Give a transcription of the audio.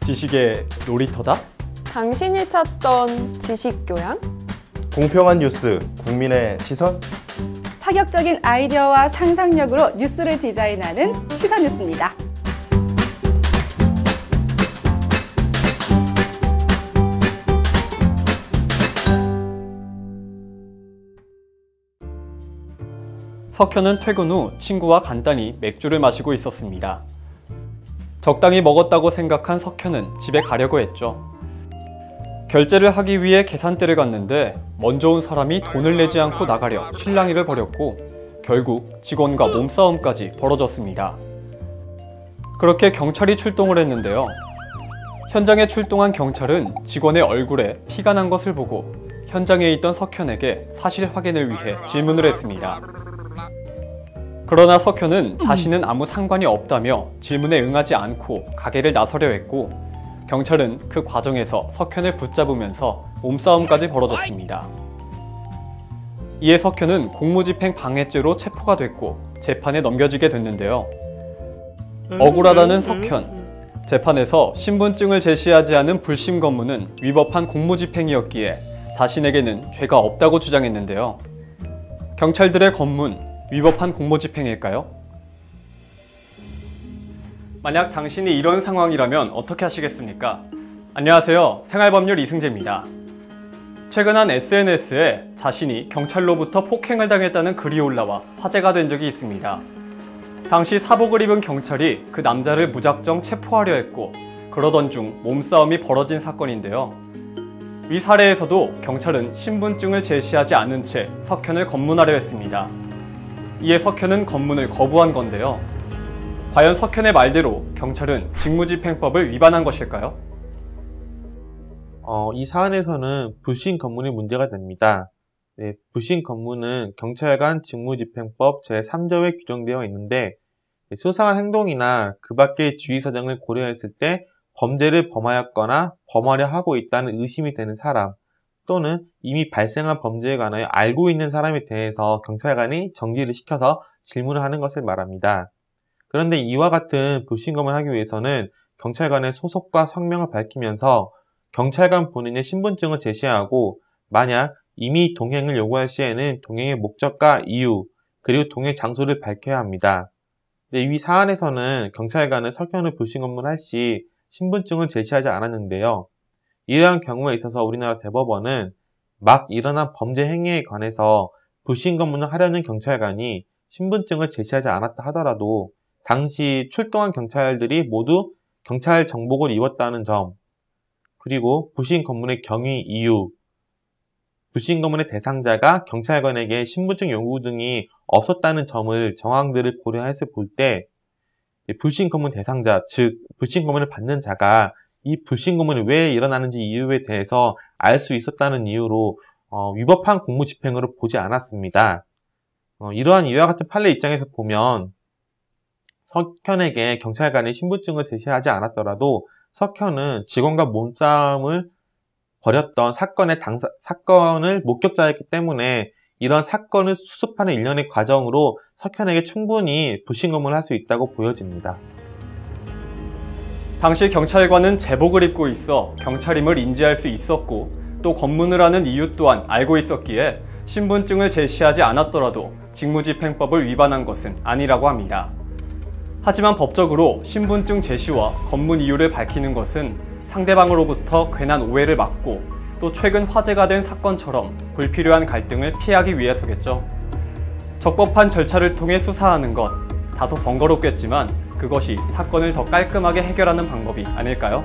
지식의 놀이터다? 당신이 찾던 지식교양? 공평한 뉴스, 국민의 시선? 파격적인 아이디어와 상상력으로 뉴스를 디자인하는 시선뉴스입니다. 석현은 퇴근 후 친구와 간단히 맥주를 마시고 있었습니다. 적당히 먹었다고 생각한 석현은 집에 가려고 했죠. 결제를 하기 위해 계산대를 갔는데 먼저 온 사람이 돈을 내지 않고 나가려 실랑이를 벌였고 결국 직원과 몸싸움까지 벌어졌습니다. 그렇게 경찰이 출동을 했는데요. 현장에 출동한 경찰은 직원의 얼굴에 피가 난 것을 보고 현장에 있던 석현에게 사실 확인을 위해 질문을 했습니다. 그러나 석현은 자신은 아무 상관이 없다며 질문에 응하지 않고 가게를 나서려 했고 경찰은 그 과정에서 석현을 붙잡으면서 몸싸움까지 벌어졌습니다. 이에 석현은 공무집행 방해죄로 체포가 됐고 재판에 넘겨지게 됐는데요. 억울하다는 석현. 재판에서 신분증을 제시하지 않은 불심 검문은 위법한 공무집행이었기에 자신에게는 죄가 없다고 주장했는데요. 경찰들의 검문, 위법한 공무집행일까요? 만약 당신이 이런 상황이라면 어떻게 하시겠습니까? 안녕하세요. 생활법률 이승재입니다. 최근 한 SNS에 자신이 경찰로부터 폭행을 당했다는 글이 올라와 화제가 된 적이 있습니다. 당시 사복을 입은 경찰이 그 남자를 무작정 체포하려 했고 그러던 중 몸싸움이 벌어진 사건인데요. 위 사례에서도 경찰은 신분증을 제시하지 않은 채 석현을 검문하려 했습니다. 이에 석현은 검문을 거부한 건데요. 과연 석현의 말대로 경찰은 직무집행법을 위반한 것일까요? 이 사안에서는 불신 검문이 문제가 됩니다. 네, 불신 검문은 경찰관 직무집행법 제3조에 규정되어 있는데 수상한 행동이나 그 밖의 주의사정을 고려했을 때 범죄를 범하였거나 범하려 하고 있다는 의심이 되는 사람 또는 이미 발생한 범죄에 관하여 알고 있는 사람에 대해서 경찰관이 정지를 시켜서 질문을 하는 것을 말합니다. 그런데 이와 같은 불신검문을 하기 위해서는 경찰관의 소속과 성명을 밝히면서 경찰관 본인의 신분증을 제시하고 만약 이미 동행을 요구할 시에는 동행의 목적과 이유 그리고 동행 장소를 밝혀야 합니다. 이 사안에서는 경찰관은 석현을 불신검문할 시 신분증을 제시하지 않았는데요. 이러한 경우에 있어서 우리나라 대법원은 막 일어난 범죄 행위에 관해서 불신검문을 하려는 경찰관이 신분증을 제시하지 않았다 하더라도 당시 출동한 경찰들이 모두 경찰 정복을 입었다는 점, 그리고 불신검문의 경위 이유, 불신검문의 대상자가 경찰관에게 신분증 요구 등이 없었다는 점을 정황들을 고려해서 볼 때 불신검문 대상자, 즉 불신검문을 받는 자가 이 불신검문이 왜 일어나는지 이유에 대해서 알 수 있었다는 이유로 위법한 공무집행으로 보지 않았습니다. 이러한 이와 같은 판례 입장에서 보면 석현에게 경찰관이 신분증을 제시하지 않았더라도 석현은 직원과 몸싸움을 벌였던 사건을 목격자였기 때문에 이런 사건을 수습하는 일련의 과정으로 석현에게 충분히 불신검문을 할 수 있다고 보여집니다. 당시 경찰관은 제복을 입고 있어 경찰임을 인지할 수 있었고 또 검문을 하는 이유 또한 알고 있었기에 신분증을 제시하지 않았더라도 직무집행법을 위반한 것은 아니라고 합니다. 하지만 법적으로 신분증 제시와 검문 이유를 밝히는 것은 상대방으로부터 괜한 오해를 막고 또 최근 화제가 된 사건처럼 불필요한 갈등을 피하기 위해서겠죠. 적법한 절차를 통해 수사하는 것, 다소 번거롭겠지만 그것이 사건을 더 깔끔하게 해결하는 방법이 아닐까요?